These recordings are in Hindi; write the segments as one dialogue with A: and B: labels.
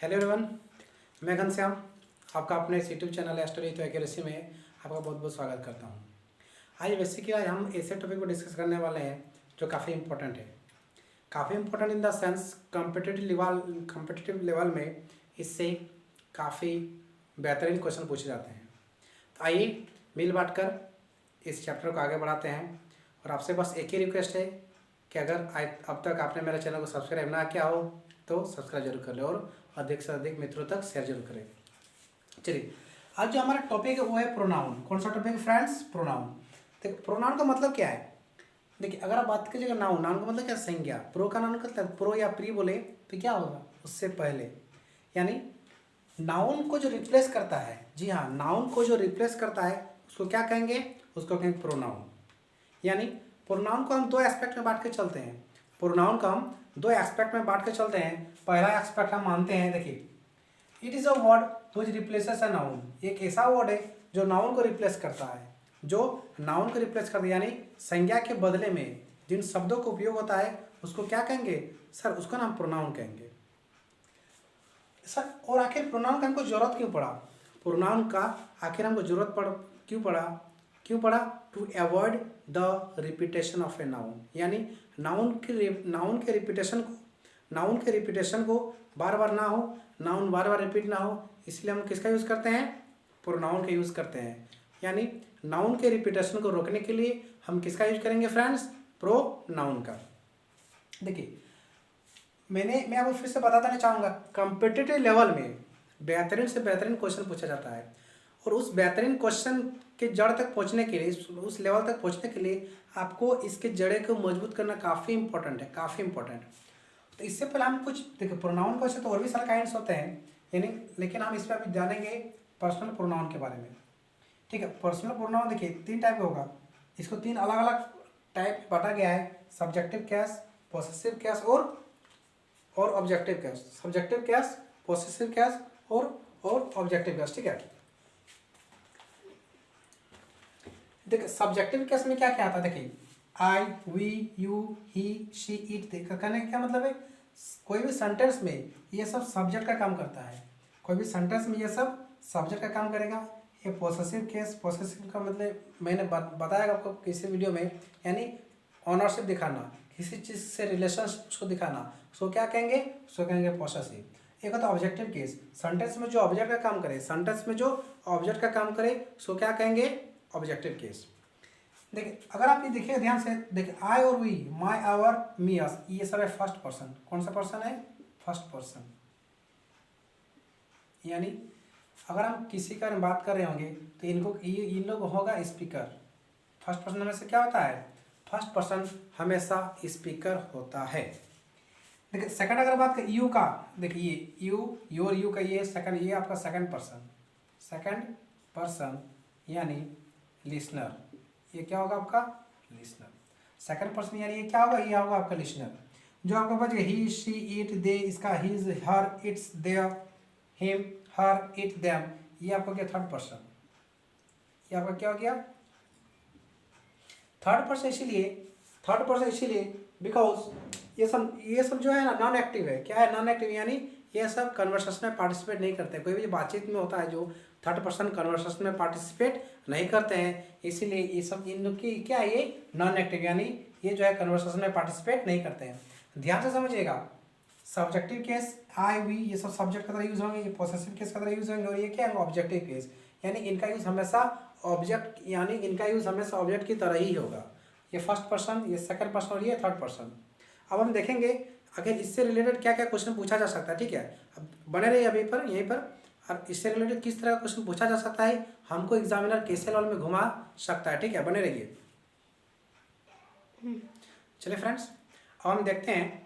A: हेलो एवरीवन, मैं घनश्याम आपका अपने इस यूट्यूब चैनल एस्ट्रो तो एक्यूरेसी में आपका बहुत बहुत स्वागत करता हूं। आज हम ऐसे टॉपिक को डिस्कस करने वाले हैं जो काफ़ी इंपॉर्टेंट है। काफ़ी important in the sense competitive level में इससे काफ़ी बेहतरीन क्वेश्चन पूछे जाते हैं। तो आइए मिल बांट कर इस चैप्टर को आगे बढ़ाते हैं। और आपसे बस एक ही रिक्वेस्ट है कि अगर अब तक आपने मेरे चैनल को सब्सक्राइब ना किया हो तो सब्सक्राइब जरूर कर ले और अधिक से अधिक मित्रों तक शेयर जरूर करें। चलिए, आज जो हमारा टॉपिक है वो है प्रोनाउन। कौन सा टॉपिक फ्रेंड्स? प्रोनाउन। देखो, प्रोनाउन का मतलब क्या है? देखिए, अगर आप बात कीजिएगा नाउन, नाउन का मतलब क्या? संज्ञा। प्रो का नाउन का मतलब प्रो या प्री बोले तो क्या होगा? उससे पहले, यानी नाउन को जो रिप्लेस करता है। जी हाँ, नाउन को जो रिप्लेस करता है उसको क्या कहेंगे? उसको कहेंगे प्रोनाउन। यानी प्रोनाउन को हम दो एस्पेक्ट में बांट के चलते हैं। प्रोनाउन को हम दो एस्पेक्ट में बांट के चलते हैं। पहला एस्पेक्ट हम मानते हैं, देखिए, it is a word which replaces a noun. एक ऐसा वर्ड है जो नाउन को रिप्लेस करता है, जो नाउन को रिप्लेस करता है, यानी संज्ञा के बदले में जिन शब्दों का उपयोग होता है उसको क्या कहेंगे सर? उसको ना हम प्रोनाउन कहेंगे सर। और आखिर प्रोनाउन का हमको जरूरत क्यों पड़ा? प्रोनाउन का आखिर हमको जरूरत क्यों पड़ा? To avoid the repetition of a noun. यानी नाउन के रिपीटेशन को बार बार ना हो, नाउन बार बार रिपीट ना हो, इसलिए हम किसका यूज़ करते हैं? प्रोनाउन का यूज़ करते हैं। यानी नाउन के रिपीटेशन को रोकने के लिए हम किसका यूज करेंगे फ्रेंड्स? प्रोनाउन का। देखिए, मैं आपको फिर से बता देना चाहूँगा, कॉम्पिटिटिव लेवल में बेहतरीन से बेहतरीन क्वेश्चन पूछा जाता है। और उस बेहतरीन क्वेश्चन के जड़ तक पहुँचने के लिए, उस लेवल तक पहुँचने के लिए आपको इसके जड़े को मजबूत करना काफ़ी इंपॉर्टेंट है, काफ़ी इंपॉर्टेंट। तो इससे पहले हम कुछ देखिए, प्रोनाउन का वैसे तो और भी सारे काइंड्स होते हैं, यानी लेकिन हम इस पर अभी जानेंगे पर्सनल प्रोनाउन के बारे में। ठीक है, पर्सनल प्रोनाउन देखिए तीन टाइप का होगा। इसको तीन अलग अलग टाइप में बांटा गया है: सब्जेक्टिव केस, पोसेसिव केस और objective case. Subjective case, possessive case और ऑब्जेक्टिव केस। ठीक है, देखिए सब्जेक्टिव केस में क्या क्या आता है? देखिए, I, we, you, he, she, it. कहने का क्या मतलब है? कोई भी सेंटेंस में ये सब सब्जेक्ट का काम करता है। कोई भी सेंटेंस में ये सब सब्जेक्ट का काम करेगा। ये पोसेसिव केस, पोसेसिव का मतलब मैंने बताया आपको किसी वीडियो में, यानी ऑनरशिप दिखाना, किसी चीज़ से रिलेशन उसको दिखाना, उसको क्या कहेंगे? उसको कहेंगे पोसेसिव। एक होता है ऑब्जेक्टिव केस, सेंटेंस में जो ऑब्जेक्ट का काम करे, उसको क्या कहेंगे? Objective case. देखिए, अगर आप ये देखिए ध्यान से, देखिए आई और वी, माई, आवर, मी, अस, ये सब है फर्स्ट पर्सन। कौन सा पर्सन है? First person. यानी अगर हम किसी का बात कर रहे होंगे तो इन लोग होगा स्पीकर। फर्स्ट पर्सन हमेशा क्या होता है? फर्स्ट पर्सन हमेशा स्पीकर होता है। देखिए, सेकंड अगर बात करें यू का, देखिए यू और यू का ये सेकंड, ये आपका सेकंड पर्सन यानी लिसनर। ये क्या होगा आपका? लिसनर। सेकंड पर्सन यानी ये क्या होगा? ये होगा आपका लिसनर। जो आपका बच गया ही, शी, इट, दे, इसका his, her, its, their, him, her, it, them, ये आपका क्या? Third person. ये आपका क्या हो गया? थर्ड पर्सन इसीलिए बिकॉज ये सब जो है ना नॉन एक्टिव है। क्या है? नॉन एक्टिव, यानी ये सब कन्वर्सेशन में पार्टिसिपेट नहीं करते। कोई भी बातचीत में होता है जो थर्ड पर्सन कन्वर्सेशन में पार्टिसिपेट नहीं करते हैं, इसीलिए ये सब इन लोग की क्या है? ये नॉन एक्टिव, यानी ये जो है कन्वर्सेशन में पार्टिसिपेट नहीं करते हैं। ध्यान से समझिएगा, सब्जेक्टिव केस आई, वी, ये सब सब्जेक्ट की तरह यूज होंगे, ये पोसेसिव केस की तरह यूज होंगे, और ये क्या है? ऑब्जेक्टिव केस, यानी इनका यूज हमेशा ऑब्जेक्ट की तरह ही होगा। ये फर्स्ट पर्सन, ये सेकंड पर्सन और ये थर्ड पर्सन। अब हम देखेंगे अगर इससे रिलेटेड क्या क्या क्वेश्चन पूछा जा सकता है। ठीक है, अब बने रहिए अभी पर यहीं पर। और इससे रिलेटेड किस तरह का क्वेश्चन पूछा जा सकता है, हमको एग्जामिनर कैसे लेवल में घुमा सकता है। ठीक है, बने रहिए। चलिए फ्रेंड्स, अब हम देखते हैं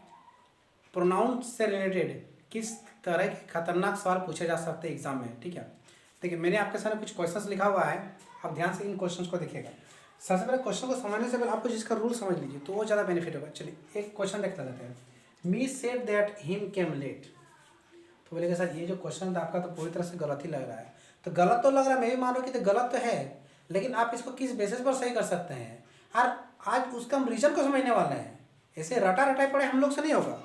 A: प्रोनाउन से रिलेटेड किस तरह के खतरनाक सवाल पूछे जा सकते हैं एग्जाम में। ठीक है, देखिए मैंने आपके सामने कुछ क्वेश्चंस लिखा हुआ है, आप ध्यान से इन क्वेश्चंस को देखिएगा। सबसे पहले क्वेश्चन को समझने से पहले आपको जिसका रूल समझ लीजिए तो वो ज़्यादा बेनिफिट होगा। चलिए एक क्वेश्चन देख लेते हैं। Me said that him came late. तो बोलेगा सर ये जो क्वेश्चन था आपका तो पूरी तरह से गलत ही लग रहा है। तो गलत तो लग रहा है, मैं भी मानो कि तो गलत तो है, लेकिन आप इसको किस बेसिस पर सही कर सकते हैं? और आज उसका हम रीजन को समझने वाले हैं। ऐसे रटा रटाई पड़े हम लोग से नहीं होगा।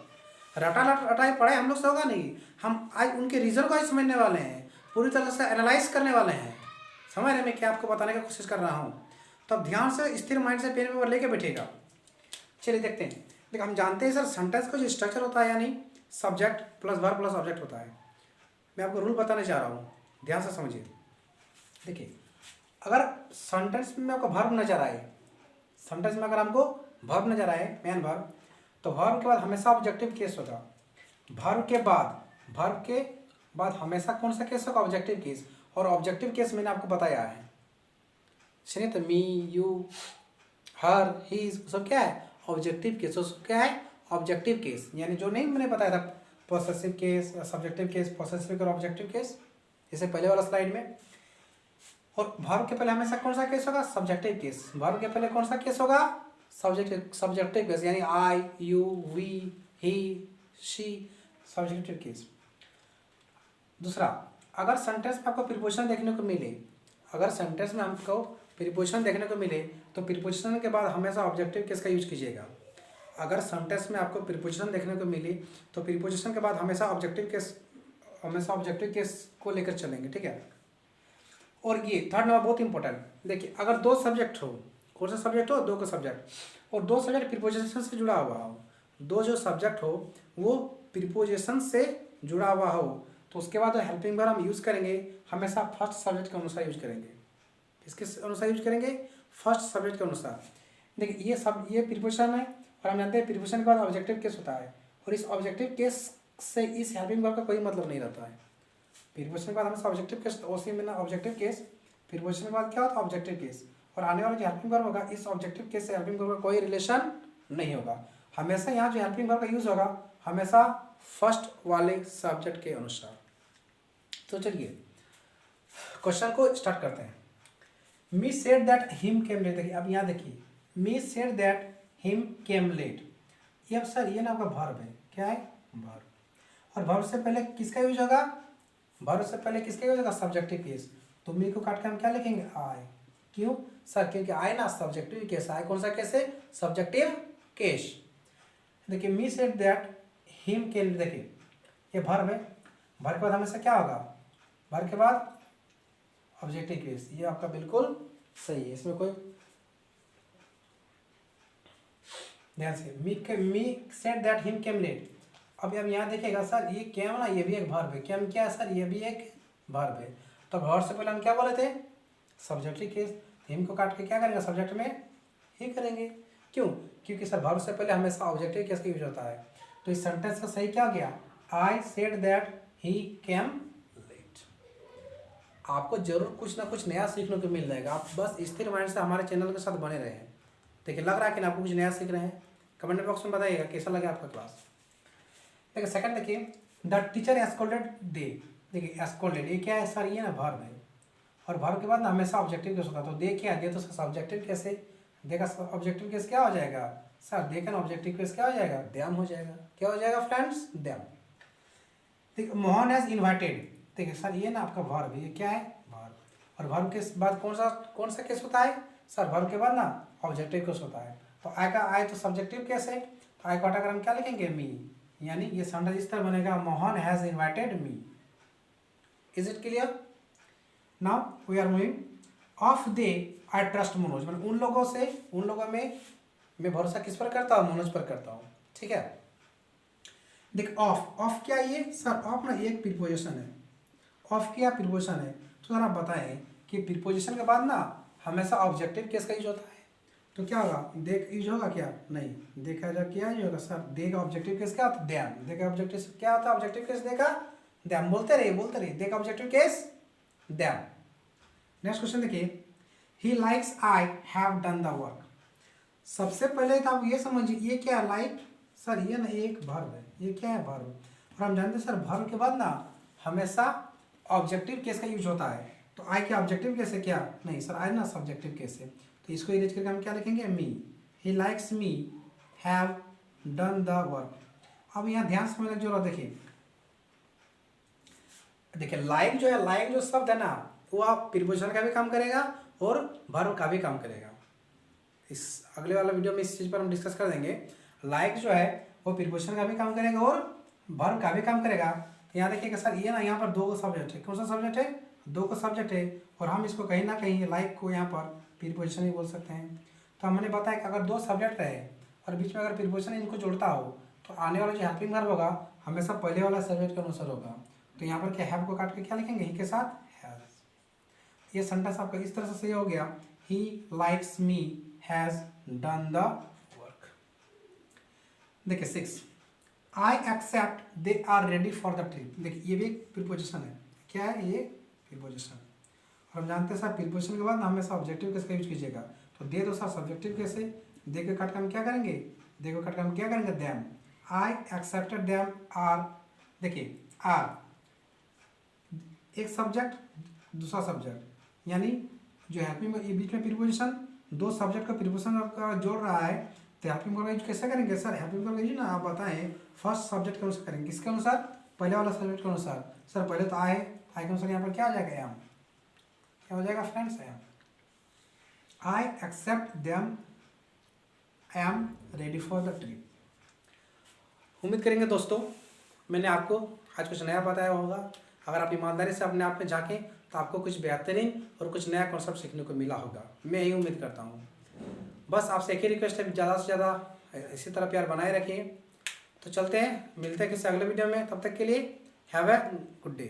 A: रटा रटाई पढ़ाई हम लोग से होगा नहीं। हम आज उनके रीज़न को आज समझने वाले हैं, पूरी तरह से एनालाइज करने वाले हैं। समझ रहे मैं क्या आपको बताने की कोशिश कर रहा हूँ। तो अब ध्यान से स्थिर माइंड से पेन पेपर लेके बैठेगा। चलिए देखते हैं। देखिए हम जानते हैं सर सेंटेंस का जो स्ट्रक्चर होता है यानी subject plus verb plus object होता है। मैं आपको रूल बताने चाह रहा हूँ, ध्यान से समझिए। देखिए अगर सेंटेंस में आपको वर्ब नजर आए, सेंटेंस में अगर हमको वर्ब नजर आए मेन वर्ब, तो वर्ब के बाद हमेशा ऑब्जेक्टिव केस होगा। वर्ब के बाद हमेशा कौन सा केस होगा? Objective case. और ऑब्जेक्टिव केस मैंने आपको बताया है, सुनिए तो मी यू हर ही सब क्या है? Objective case. सब क्या है? Objective case. यानी जो नहीं मैंने बताया था possessive case, subjective case, possessive और ऑब्जेक्टिव केस, जैसे पहले वाला स्लाइड में। और वर्ब के पहले हमेशा कौन सा केस होगा? Subjective case. वर्ब के पहले कौन सा केस होगा? सब्जेक्टिव केस, यानी I, you, we, he, she, subjective case. दूसरा, अगर सेंटेंस में आपको प्रीपोजिशन देखने को मिले, अगर सेंटेंस में हमको प्रीपोजिशन देखने को मिले तो प्रीपोजिशन के बाद हमेशा ऑब्जेक्टिव केस का यूज कीजिएगा। अगर सेंटेंस में आपको प्रीपोजिशन देखने को मिली तो प्रीपोजिशन के बाद हमेशा ऑब्जेक्टिव केस को लेकर चलेंगे, ठीक है। और ये थर्ड नंबर बहुत इंपॉर्टेंट, देखिए अगर दो सब्जेक्ट हो, कौन सा सब्जेक्ट हो? दो का सब्जेक्ट, और दो सब्जेक्ट प्रीपोजिशन से जुड़ा हुआ हो, दो जो सब्जेक्ट हो वो प्रीपोजिशन से जुड़ा हुआ हो, तो उसके बाद हेल्पिंग वर्ब हम यूज़ करेंगे हमेशा फर्स्ट सब्जेक्ट के अनुसार यूज करेंगे। किसके अनुसार यूज करेंगे? फर्स्ट सब्जेक्ट के अनुसार। देखिए ये प्रीपोजिशन है, और हम जानते हैं प्रीपोजिशन के बाद ऑब्जेक्टिव केस होता है, और इस ऑब्जेक्टिव केस से इस हेल्पिंग वर्ब का कोई मतलब नहीं रहता है। प्रीपोजिशन के बाद हमेशा ऑब्जेक्टिव केस, ओसी में ना ऑब्जेक्टिव केस, प्रीपोजिशन के बाद क्या होता है? Objective case. और आने वाला जो हेल्पिंग वर्ब होगा इस ऑब्जेक्टिव केस से हेल्पिंग वर्ब का कोई रिलेशन नहीं होगा। हमेशा यहाँ जो हेल्पिंग वर्ब का यूज होगा हमेशा फर्स्ट वाले सब्जेक्ट के अनुसार। तो चलिए क्वेश्चन को स्टार्ट करते हैं। Me said that him came late. देखिए अब यहाँ देखिए, me said that him came late, ये अब सर ये ना आपका वर्ब है, क्या है? वर्ब। और वर्ब से पहले किसका यूज होगा? वर्ब से पहले किसका यूज होगा? Subjective case. तो मी को काट के हम क्या लिखेंगे? आई। क्यों सर? क्योंकि आई ना सब्जेक्टिव केस, आई कौन सा केस है? Subjective case. देखिए मी सेड दैट हिम केम, देखिए ये वर्ब है, वर्ब के बाद हमेशा क्या होगा? वर्ब के बाद ऑब्जेक्टिव केस। ये आपका बिल्कुल सही है, इसमें कोई ध्यान से। Me said that him came late. अब यहाँ देखिएगा सर ये केम ना, ये भी एक वर्ब है। केम क्या है सर? ये भी एक वर्ब है। तो वर्ब से पहले हम क्या बोले थे? Subjective case. हिम को काट के क्या करेंगे? सब्जेक्ट में ही करेंगे। क्यों? क्योंकि सर वर्ब से पहले हमेशा ऑब्जेक्टिव केस का यूज होता है। तो इस सेंटेंस का सही क्या हो गया? I said that he came late. आपको जरूर कुछ ना कुछ नया सीखने को मिल जाएगा। आप बस स्थिर माइंड से हमारे चैनल के साथ बने रहे। देखिए लग रहा है कि आपको कुछ नया सीख रहे हैं? कमेंट बॉक्स में बताइएगा कैसा लगे आपका क्लास। देखिए सेकंड, देखिए द टीचर एस्कोल्डेड दे। देखिए एस्कोल्डेड ये क्या है सर? ये ना वर्ब है, और वर्ब के बाद ना हमेशा ऑब्जेक्टिव केस होता है। तो दे क्या दे? तो सब्जेक्टिव केस है। देखा ऑब्जेक्टिव केस क्या हो जाएगा सर? देखा ना ऑब्जेक्टिव केस क्या हो जाएगा? देम हो जाएगा। क्या हो जाएगा फ्रेंड्स? देम। देखिए मोहन हैज इन्वाइटेड। देखिए सर ये ना आपका वर्ब है, ये क्या है? वर्ब। और वर्ब के बाद कौन सा केस होता है सर? वर्ब के बाद ना ऑब्जेक्टिव केस होता है। तो आई का आई तो सब्जेक्टिव केस है, तो आई को हटाकर हम क्या लिखेंगे? मी। यानी ये सेंटेंस इस तरह बनेगा, Mohan has invited me. Is it clear? Now we are moving of they I trust Manoj. मतलब उन लोगों में मैं भरोसा किस पर करता हूँ? मनोज पर करता हूँ, ठीक है। देख ऑफ क्या ये सर? ऑफ ना एक प्रीपोजिशन है, ऑफ क्या प्रीपोजिशन है। तो सर आप बताएं कि प्रीपोजिशन के बाद ना हमेशा ऑब्जेक्टिव केस का यूज होता है। तो क्या होगा? देख यूज होगा क्या? नहीं। देखा जा क्या यूज होगा सर? देगा ऑब्जेक्टिव केस क्या होता है? देम। देखा ऑब्जेक्टिव क्या होता है? ऑब्जेक्टिव केस देखा देम। बोलते रहिए। देखा objective case them. Next question देखिए, he likes I have done the work. सबसे पहले तो आप ये समझिए ये क्या है? लाइक सर ये ना एक वर्ब है, ये क्या है? वर्ब। और हम जानते हैं सर वर्ब के बाद ना हमेशा ऑब्जेक्टिव केस का यूज होता है। तो आई क्या ऑब्जेक्टिव केस है क्या? नहीं सर, आई ना सब्जेक्टिव केस है। तो इसको इरेज करके हम क्या लिखेंगे? Me. He likes me have done the work. अब यहाँ ध्यान से समझने की जरूरत। देखिए लाइक जो है, लाइक जो शब्द है ना वो आप प्रीपोजिशन का भी काम करेगा और वर्ब का भी काम करेगा। इस अगले वाला वीडियो में इस चीज़ पर हम डिस्कस कर देंगे। लाइक जो है वो प्रीपोजिशन का भी काम करेगा और वर्ब का भी काम करेगा। तो यहाँ देखिएगा सर ये ना यहाँ पर दो को सब्जेक्ट है, कौन सा सब्जेक्ट है, दो को सब्जेक्ट है, और हम इसको कहीं ना कहीं लाइक को यहाँ पर प्रीपोजिशन ही बोल सकते हैं। तो हमने बताया कि अगर दो सब्जेक्ट रहे और बीच में अगर प्रीपोजिशन इनको जोड़ता हो तो आने वाला जो हेल्पिंग वर्ब होगा हमेशा पहले वाला सब्जेक्ट के अनुसार होगा। तो यहाँ पर क्या हैव को काट के क्या लिखेंगे, ही के साथ हैज। ये सेंटेंस आपका इस तरह से सही हो गया, he likes me has done the work. देखिए 6, I accept they are ready for the trip. देखिए ये भी एक प्रीपोजिशन है, क्या है ये, प्रीपोजिशन। और हम जानते हैं सर प्रीपोजिशन के बाद ना हमेशा ऑब्जेक्टिव केस का यूज कीजिएगा। तो दे दो सर सब्जेक्टिव केस है, दे के काट के हम क्या करेंगे, दे को काट के हम क्या करेंगे, them. I accepted them are, देखिए आर एक सब्जेक्ट दूसरा सब्जेक्ट, यानी जो हेल्पिंग ये बीच में प्रीपोजिशन दो सब्जेक्ट का प्रीपोजिशन आपका जोड़ रहा है। तो हेल्पिंग वर्ब यूज कैसे करेंगे सर, हेल्पिंग वर्ब यूज ना आप बताएं फर्स्ट सब्जेक्ट के अनुसार करेंगे, किसके अनुसार, पहले वाला सब्जेक्ट के अनुसार। सर पहले तो आई के अनुसार यहाँ पर क्या हो जाएगा, एम, क्या हो जाएगा friends, am. I accept them am ready for the trip. उम्मीद करेंगे दोस्तों मैंने आपको आज कुछ नया बताया होगा। अगर आप ईमानदारी से अपने आप में झाँकें तो आपको कुछ बेहतरीन और कुछ नया कॉन्सेप्ट सीखने को मिला होगा, मैं यही उम्मीद करता हूँ। बस आपसे एक ही रिक्वेस्ट है, ज़्यादा से ज़्यादा इसी तरह प्यार बनाए रखिए। तो चलते हैं, मिलते हैं किसी अगले वीडियो में, तब तक के लिए हैव ए गुड डे।